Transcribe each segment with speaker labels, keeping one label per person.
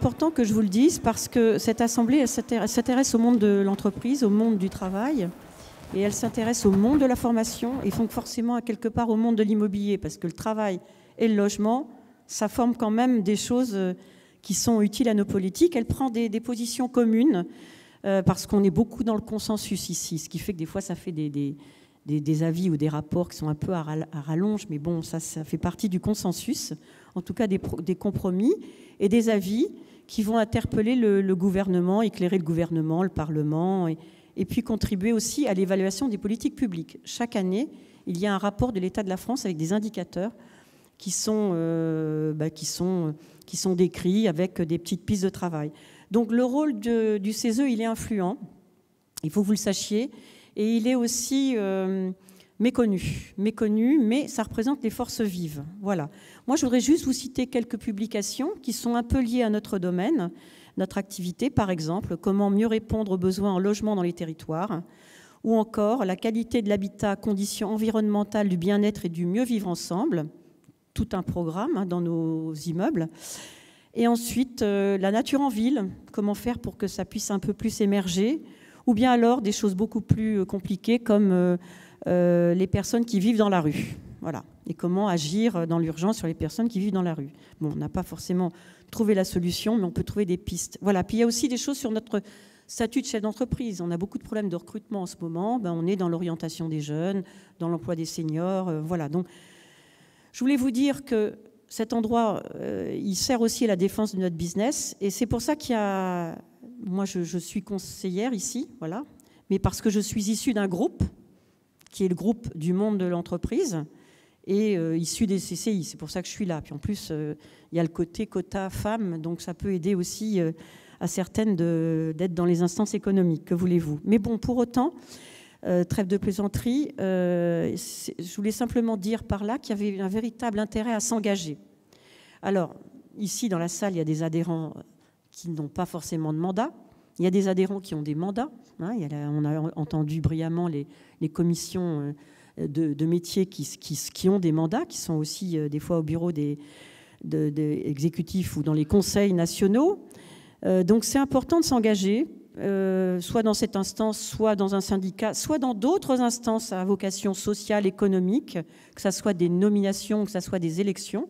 Speaker 1: important que je vous le dise parce que cette assemblée, elle s'intéresse au monde de l'entreprise, au monde du travail, et elle s'intéresse au monde de la formation, et donc forcément à quelque part au monde de l'immobilier, parce que le travail et le logement, ça forme quand même des choses qui sont utiles à nos politiques. Elle prend des positions communes, parce qu'on est beaucoup dans le consensus ici, ce qui fait que des fois ça fait des avis ou des rapports qui sont un peu à rallonge, mais bon, ça fait partie du consensus, en tout cas des compromis et des avis qui vont interpeller le gouvernement, éclairer le gouvernement, le Parlement, et puis contribuer aussi à l'évaluation des politiques publiques. Chaque année, il y a un rapport de l'État de la France avec des indicateurs qui sont décrits avec des petites pistes de travail. Donc le rôle du CESE, il est influent, il faut que vous le sachiez, et il est aussi méconnu, mais ça représente les forces vives. Voilà. Moi, je voudrais juste vous citer quelques publications qui sont un peu liées à notre domaine, notre activité, par exemple, comment mieux répondre aux besoins en logement dans les territoires, ou encore la qualité de l'habitat, conditions environnementales, du bien-être et du mieux vivre ensemble, tout un programme dans nos immeubles. Et ensuite, la nature en ville, comment faire pour que ça puisse un peu plus émerger, ou bien alors des choses beaucoup plus compliquées comme les personnes qui vivent dans la rue. Voilà. Et comment agir dans l'urgence sur les personnes qui vivent dans la rue. Bon, on n'a pas forcément trouvé la solution, mais on peut trouver des pistes. Voilà. Puis il y a aussi des choses sur notre statut de chef d'entreprise. On a beaucoup de problèmes de recrutement en ce moment. On est dans l'orientation des jeunes, dans l'emploi des seniors. Voilà. Donc, je voulais vous dire que cet endroit, il sert aussi à la défense de notre business. Et c'est pour ça qu'il y a... Moi, je suis conseillère ici, voilà. Mais parce que je suis issue d'un groupe, qui est le groupe du monde de l'entreprise, et issu des CCI. C'est pour ça que je suis là. Puis en plus, il y a le côté quota femmes, donc ça peut aider aussi à certaines d'être dans les instances économiques, que voulez-vous. Mais bon, pour autant, trêve de plaisanterie, je voulais simplement dire par là qu'il y avait un véritable intérêt à s'engager. Alors, ici, dans la salle, il y a des adhérents qui n'ont pas forcément de mandat. Il y a des adhérents qui ont des mandats. Hein, on a entendu brillamment les commissions de métiers qui ont des mandats, qui sont aussi des fois au bureau des exécutifs ou dans les conseils nationaux. Donc c'est important de s'engager, soit dans cette instance, soit dans un syndicat, soit dans d'autres instances à vocation sociale, économique, que ce soit des nominations, que ce soit des élections.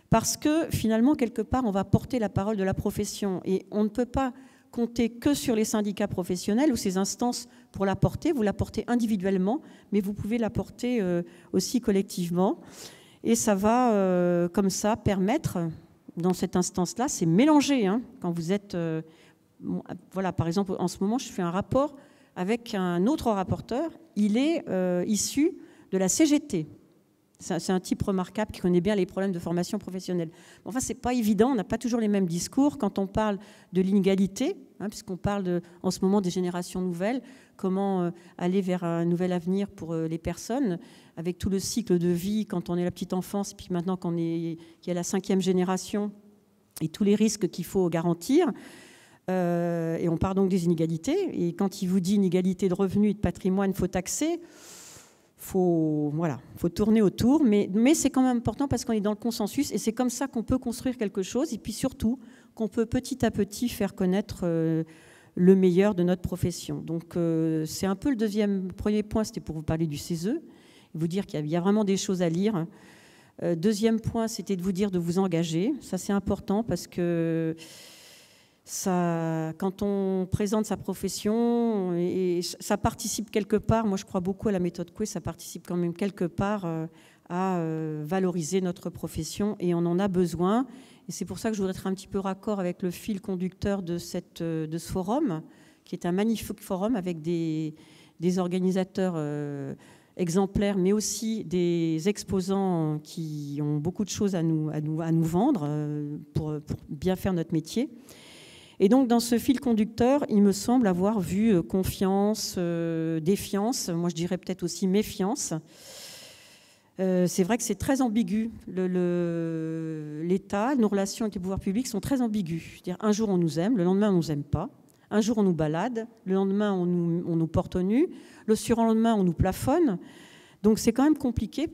Speaker 1: Parce que finalement, quelque part, on va porter la parole de la profession. Et on ne peut pas compter que sur les syndicats professionnels ou ces instances pour la porter. Vous la portez individuellement, mais vous pouvez la porter aussi collectivement. Et ça va, comme ça, permettre, dans cette instance-là, c'est mélangé. Hein, quand vous êtes... voilà, par exemple, en ce moment, je fais un rapport avec un autre rapporteur. Il est issu de la CGT. C'est un type remarquable qui connaît bien les problèmes de formation professionnelle. Enfin, ce n'est pas évident, on n'a pas toujours les mêmes discours quand on parle de l'inégalité, hein, puisqu'on parle en ce moment des générations nouvelles, comment aller vers un nouvel avenir pour les personnes, avec tout le cycle de vie quand on est la petite enfance, et puis maintenant qu'il y a la 5e génération, et tous les risques qu'il faut garantir. Et on parle donc des inégalités. Et quand il vous dit inégalité de revenus et de patrimoine, il faut taxer. Faut tourner autour, mais c'est quand même important parce qu'on est dans le consensus et c'est comme ça qu'on peut construire quelque chose et puis surtout qu'on peut petit à petit faire connaître le meilleur de notre profession. Donc c'est un peu le premier point, c'était pour vous parler du CESE, vous dire qu'il y a vraiment des choses à lire. Deuxième point, c'était de vous dire de vous engager. Ça c'est important parce que quand on présente sa profession, et ça participe quelque part, moi je crois beaucoup à la méthode Coué, ça participe quand même quelque part à valoriser notre profession et on en a besoin. Et c'est pour ça que je voudrais être un petit peu raccord avec le fil conducteur de ce forum, qui est un magnifique forum avec des organisateurs exemplaires, mais aussi des exposants qui ont beaucoup de choses à nous vendre pour bien faire notre métier. Et donc, dans ce fil conducteur, il me semble avoir vu confiance, défiance, moi je dirais peut-être aussi méfiance. C'est vrai que c'est très ambigu. L'État, nos relations avec les pouvoirs publics sont très ambiguës. C'est-à-dire, un jour on nous aime, le lendemain on ne nous aime pas. Un jour on nous balade, le lendemain on nous porte au nu, le surlendemain on nous plafonne. Donc c'est quand même compliqué.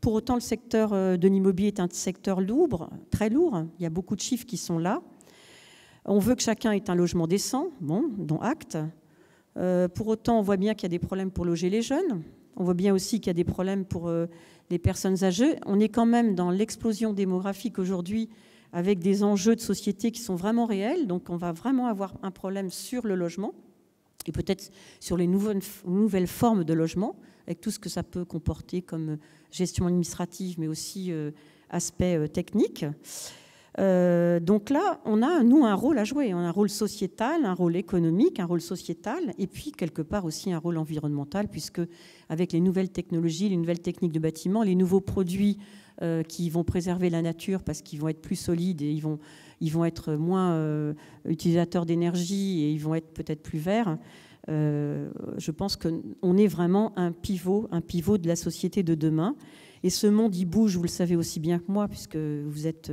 Speaker 1: Pour autant, le secteur de l'immobilier est un secteur lourd, très lourd. Il y a beaucoup de chiffres qui sont là. On veut que chacun ait un logement décent, bon, dont acte. Pour autant, on voit bien qu'il y a des problèmes pour loger les jeunes. On voit bien aussi qu'il y a des problèmes pour les personnes âgées. On est quand même dans l'explosion démographique aujourd'hui avec des enjeux de société qui sont vraiment réels. Donc on va vraiment avoir un problème sur le logement et peut-être sur les nouvelles formes de logement, avec tout ce que ça peut comporter comme gestion administrative, mais aussi aspect technique. Donc là, on a, nous, un rôle à jouer. On a un rôle sociétal, un rôle économique, un rôle sociétal, et puis quelque part aussi un rôle environnemental, puisque avec les nouvelles technologies, les nouvelles techniques de bâtiment, les nouveaux produits qui vont préserver la nature parce qu'ils vont être plus solides et ils vont être moins utilisateurs d'énergie et ils vont être peut-être plus verts. Je pense qu'on est vraiment un pivot de la société de demain. Et ce monde, il bouge, vous le savez aussi bien que moi, puisque vous êtes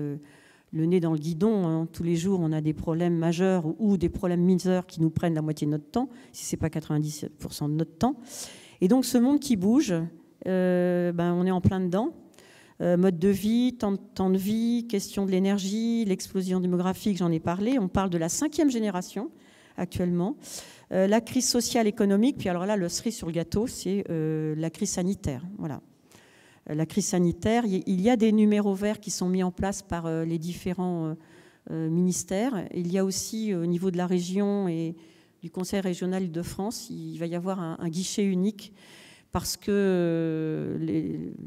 Speaker 1: le nez dans le guidon. Hein. Tous les jours, on a des problèmes majeurs ou des problèmes mineurs qui nous prennent la moitié de notre temps, si ce n'est pas 90% de notre temps. Et donc, ce monde qui bouge, on est en plein dedans. Mode de vie, temps de vie, question de l'énergie, l'explosion démographique, j'en ai parlé. On parle de la 5e génération actuellement. La crise sociale, économique, puis alors là, le cerise sur le gâteau, c'est la crise sanitaire. Voilà. La crise sanitaire, il y a des numéros verts qui sont mis en place par les différents ministères. Il y a aussi au niveau de la région et du Conseil régional de France, il va y avoir un guichet unique parce que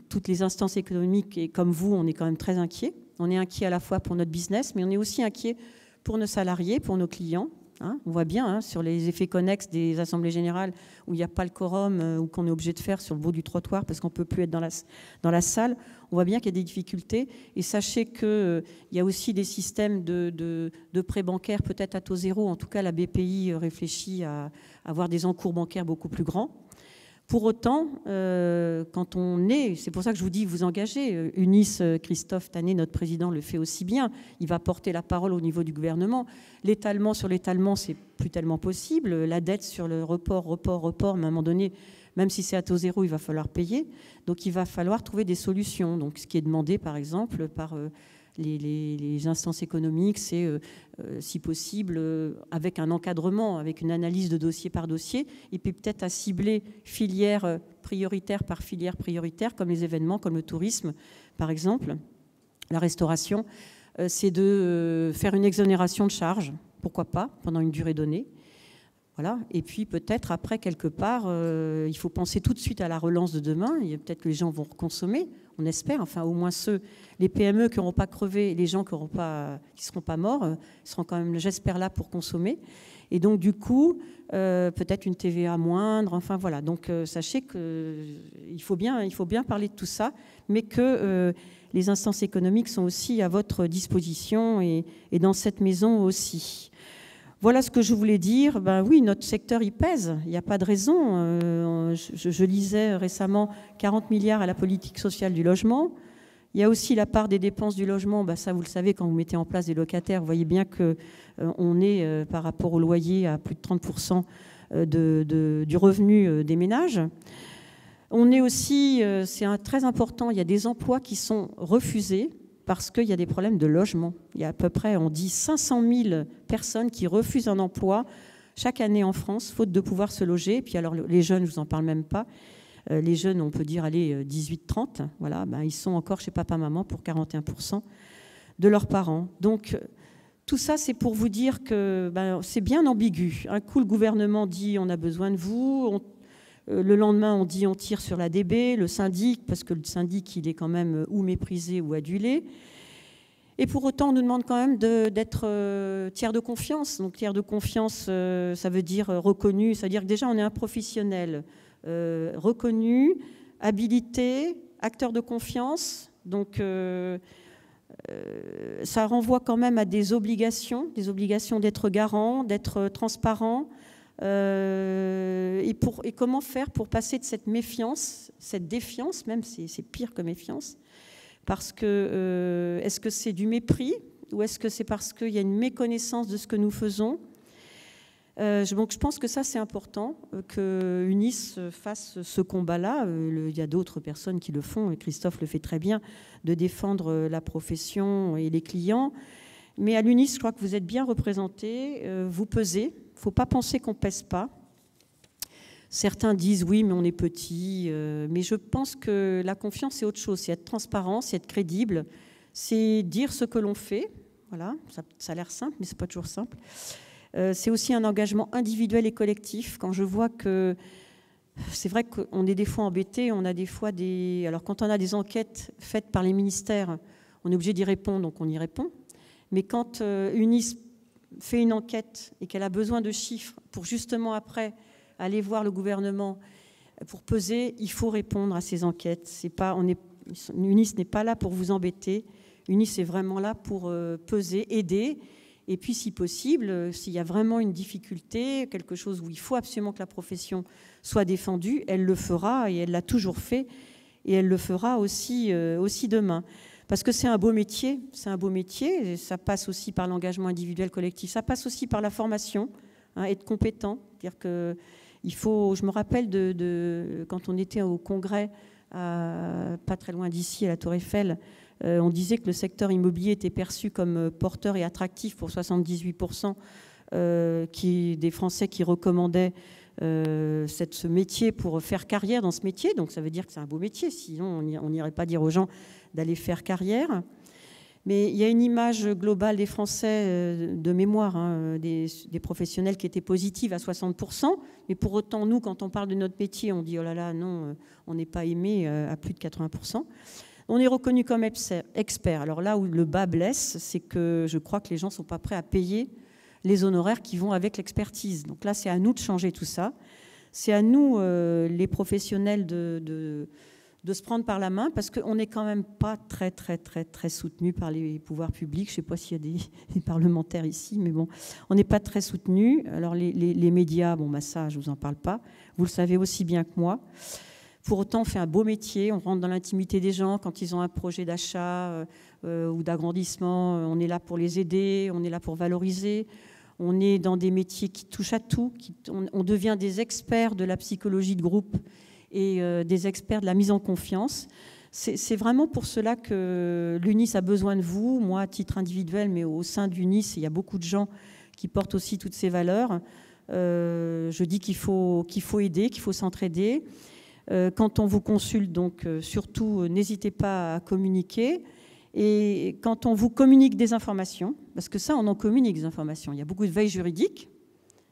Speaker 1: toutes les instances économiques, et comme vous, on est quand même très inquiets. On est inquiets à la fois pour notre business, mais on est aussi inquiets pour nos salariés, pour nos clients. Hein, on voit bien sur les effets connexes des assemblées générales où il n'y a pas le quorum ou qu'on est obligé de faire sur le bout du trottoir parce qu'on ne peut plus être dans la salle. On voit bien qu'il y a des difficultés. Et sachez qu'il y a aussi des systèmes de prêts bancaires peut-être à taux zéro. En tout cas, la BPI réfléchit à avoir des encours bancaires beaucoup plus grands. Pour autant, quand on est, c'est pour ça que je vous dis, vous engagez. Unis, Christophe Tanné, notre président, le fait aussi bien. Il va porter la parole au niveau du gouvernement. L'étalement sur l'étalement, c'est plus tellement possible. La dette sur le report, à un moment donné, même si c'est à taux zéro, il va falloir payer. Donc il va falloir trouver des solutions. Donc ce qui est demandé, par exemple, par les instances économiques, c'est, si possible, avec un encadrement, avec une analyse de dossier par dossier, et puis peut-être à cibler filière prioritaire par filière prioritaire, comme les événements, comme le tourisme, par exemple, la restauration, c'est de faire une exonération de charges, pourquoi pas, pendant une durée donnée. Voilà. Et puis peut-être après, quelque part, il faut penser tout de suite à la relance de demain. Peut-être que les gens vont consommer, on espère. Enfin, au moins les PME qui n'auront pas crevé, les gens qui ne seront pas morts, seront quand même, j'espère, là pour consommer. Et donc, du coup, peut-être une TVA moindre. Enfin, voilà. Donc, sachez qu'il faut bien parler de tout ça, mais que les instances économiques sont aussi à votre disposition et dans cette maison aussi. Voilà ce que je voulais dire. Ben oui, notre secteur y pèse. Il n'y a pas de raison. Je lisais récemment 40 milliards à la politique sociale du logement. Il y a aussi la part des dépenses du logement. Ben ça, vous le savez, quand vous mettez en place des locataires, vous voyez bien qu'on est, par rapport au loyer, à plus de 30% du revenu des ménages. On est aussi, c'est très important, il y a des emplois qui sont refusés parce qu'il y a des problèmes de logement. Il y a à peu près, on dit, 500 000 personnes qui refusent un emploi chaque année en France, faute de pouvoir se loger. Et puis alors, les jeunes, je ne vous en parle même pas. Les jeunes, on peut dire, allez, 18-30, voilà, ben, ils sont encore chez papa-maman pour 41% de leurs parents. Donc, tout ça, c'est pour vous dire que ben, c'est bien ambigu. Un coup, le gouvernement dit on a besoin de vous. Le lendemain, on dit on tire sur la DB, le syndic, parce que le syndic, il est quand même ou méprisé ou adulé. Et pour autant, on nous demande quand même d'être tiers de confiance. Donc tiers de confiance, ça veut dire reconnu, c'est-à-dire que déjà, on est un professionnel reconnu, habilité, acteur de confiance. Donc ça renvoie quand même à des obligations d'être garant, d'être transparent. Et comment faire pour passer de cette méfiance, cette défiance, même c'est pire que méfiance, parce que est-ce que c'est du mépris ou est-ce que c'est parce qu'il y a une méconnaissance de ce que nous faisons? Donc je pense que ça c'est important, que Unis fasse ce combat-là. Il y a d'autres personnes qui le font, et Christophe le fait très bien, de défendre la profession et les clients. Mais à l'UNIS, je crois que vous êtes bien représentés, vous pesez. Il ne faut pas penser qu'on ne pèse pas. Certains disent oui, mais on est petit. Mais je pense que la confiance, c'est autre chose. C'est être transparent, c'est être crédible, c'est dire ce que l'on fait. Voilà, ça a l'air simple, mais ce n'est pas toujours simple. C'est aussi un engagement individuel et collectif. Quand je vois que c'est vrai qu'on est des fois embêtés, on a des fois des... Alors quand on a des enquêtes faites par les ministères, on est obligé d'y répondre, donc on y répond. Mais quand UNIS fait une enquête et qu'elle a besoin de chiffres pour justement après aller voir le gouvernement pour peser, il faut répondre à ces enquêtes. C'est pas, UNIS n'est pas là pour vous embêter. UNIS est vraiment là pour peser, aider. Et puis, si possible, s'il y a vraiment une difficulté, quelque chose où il faut absolument que la profession soit défendue, elle le fera et elle l'a toujours fait. Et elle le fera aussi demain. Parce que c'est un beau métier, et ça passe aussi par l'engagement individuel collectif, ça passe aussi par la formation, être compétent. C'est-à-dire que je me rappelle quand on était au congrès, pas très loin d'ici, à la Tour Eiffel, on disait que le secteur immobilier était perçu comme porteur et attractif pour 78% des Français qui recommandaient ce métier pour faire carrière dans ce métier. Donc ça veut dire que c'est un beau métier, sinon on n'irait pas dire aux gens d'aller faire carrière. Mais il y a une image globale des Français de mémoire, des professionnels qui étaient positifs à 60%. Mais pour autant, nous, quand on parle de notre métier, on dit « oh là là, non, on n'est pas aimé à plus de 80%. » On est reconnu comme expert. Alors là où le bas blesse, c'est que je crois que les gens ne sont pas prêts à payer les honoraires qui vont avec l'expertise. Donc là, c'est à nous de changer tout ça. C'est à nous, les professionnels, de se prendre par la main, parce qu'on n'est quand même pas très soutenus par les pouvoirs publics. Je ne sais pas s'il y a des parlementaires ici, mais bon, on n'est pas très soutenus. Alors les médias, bon, bah ça, je ne vous en parle pas. Vous le savez aussi bien que moi. Pour autant, on fait un beau métier, on rentre dans l'intimité des gens quand ils ont un projet d'achat ou d'agrandissement. On est là pour les aider, on est là pour valoriser. On est dans des métiers qui touchent à tout. On devient des experts de la psychologie de groupe et des experts de la mise en confiance. C'est vraiment pour cela que l'UNIS a besoin de vous. Moi, à titre individuel, mais au sein d'UNIS, il y a beaucoup de gens qui portent aussi toutes ces valeurs. Je dis qu'il faut aider, qu'il faut s'entraider. Quand on vous consulte, donc surtout, n'hésitez pas à communiquer. Et quand on vous communique des informations, parce que ça, on en communique des informations. Il y a beaucoup de veille juridique,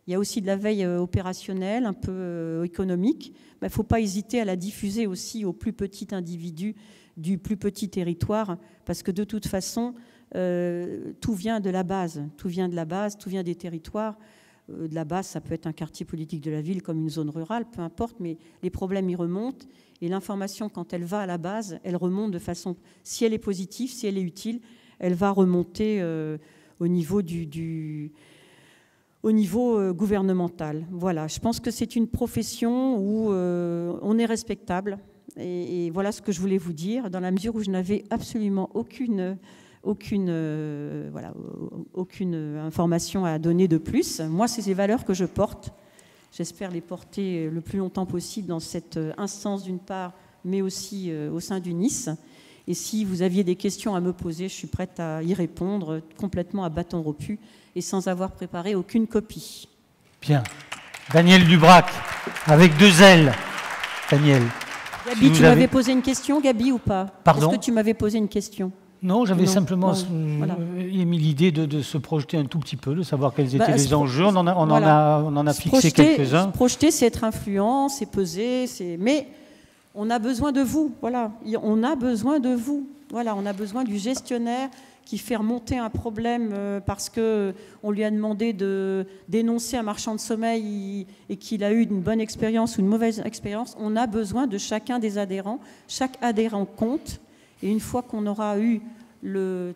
Speaker 1: il y a aussi de la veille opérationnelle, un peu économique. Il ne faut pas hésiter à la diffuser aussi au plus petit individu du plus petit territoire, parce que de toute façon, tout vient de la base. Tout vient de la base, tout vient des territoires. De la base, ça peut être un quartier politique de la ville comme une zone rurale, peu importe, mais les problèmes y remontent. Et l'information, quand elle va à la base, elle remonte de façon, si elle est positive, si elle est utile, elle va remonter au niveau gouvernemental. Voilà, je pense que c'est une profession où on est respectable. Et voilà ce que je voulais vous dire, dans la mesure où je n'avais absolument aucune information à donner de plus. Moi, c'est ces valeurs que je porte. J'espère les porter le plus longtemps possible dans cette instance d'une part, mais aussi au sein d'UNIS. Et si vous aviez des questions à me poser, je suis prête à y répondre complètement à bâton rompu et sans avoir préparé aucune copie.
Speaker 2: Bien. Daniel Dubrac, avec 2 L. Daniel.
Speaker 1: Gabi, tu m'avais posé une question, Gabi, ou pas?
Speaker 2: Pardon?
Speaker 1: Est-ce que tu m'avais posé une question?
Speaker 2: Non, j'avais simplement
Speaker 1: voilà.
Speaker 2: émis l'idée de se projeter un tout petit peu, de savoir quels étaient les enjeux. On en a fixé quelques-uns.
Speaker 1: Se projeter, c'est être influent, c'est peser, mais on a besoin de vous. Voilà, on a besoin de vous. Voilà, on a besoin du gestionnaire qui fait remonter un problème parce qu'on lui a demandé de dénoncer un marchand de sommeil et qu'il a eu une bonne expérience ou une mauvaise expérience. On a besoin de chacun des adhérents. Chaque adhérent compte. Et une fois qu'on aura eu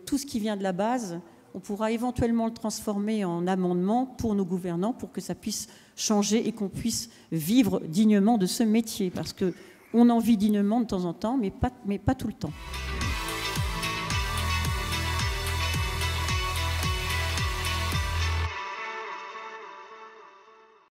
Speaker 1: tout ce qui vient de la base, on pourra éventuellement le transformer en amendement pour nos gouvernants pour que ça puisse changer et qu'on puisse vivre dignement de ce métier. Parce qu'on en vit dignement de temps en temps, mais pas tout le temps.